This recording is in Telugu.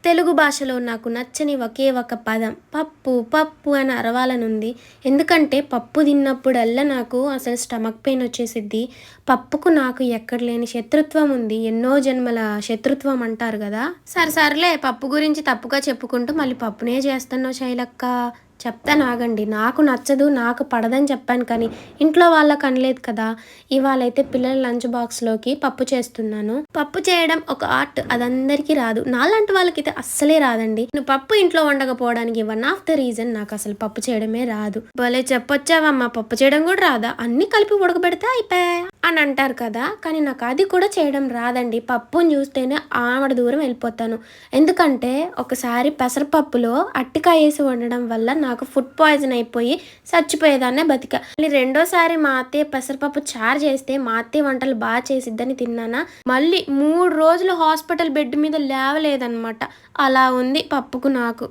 తెలుగు భాషలో నాకు నచ్చని ఒకే ఒక పదం పప్పు పప్పు అని అరవాలనుంది. ఎందుకంటే పప్పు తిన్నప్పుడల్లా నాకు అసలు స్టమక్ పెయిన్ వచ్చేసిద్ది. పప్పుకు నాకు ఎక్కడ లేని శత్రుత్వం ఉంది. ఎన్నో జన్మల శత్రుత్వం అంటారు గదా! సర్లే పప్పు గురించి తప్పుగా చెప్పుకుంటూ మళ్ళీ పప్పునే చేస్తున్నావు శైలక్క. చెప్తాను ఆగండి. నాకు నచ్చదు, నాకు పడదని చెప్పాను కానీ ఇంట్లో వాళ్ళకి అనలేదు కదా! ఇవాళైతే పిల్లల లంచ్ బాక్స్‌లోకి పప్పు చేస్తున్నాను. పప్పు చేయడం ఒక ఆర్ట్. అదందరికీ రాదు. నాలాంటి వాళ్ళకైతే అస్సలే రాదండి. నేను పప్పు ఇంట్లో వండకపోవడానికి వన్ ఆఫ్ ద రీజన్ నాకసలు పప్పు చేయడమే రాదు. భలే చెప్పొచ్చావమ్మా! పప్పు చేయడం కూడా రాదా? అన్నీ కలిపి ఉడకబెడితే అయిపాయే అని అంటారు కదా! కానీ నాకు అది కూడా చేయడం రాదండి. పప్పుని చూస్తేనే ఆమడ దూరం వెళ్ళిపోతాను. ఎందుకంటే ఒకసారి పెసరపప్పులో అట్టికాయ ఏసి వండడం వల్ల నాకు ఫుడ్ పాయిజన్ అయిపోయి చచ్చిపోయేదాన్నే బతికా. మళ్ళీ రెండోసారి మా అత్తయ్య పెసరపప్పు చారు చేస్తే మా అత్తయ్య వంటలు బాగా చేసిద్దని తిన్నానా, మళ్ళీ 3 రోజులు హాస్పిటల్ బెడ్ మీద లేవలేదనమాట. అలా ఉంది పప్పుకు నాకు.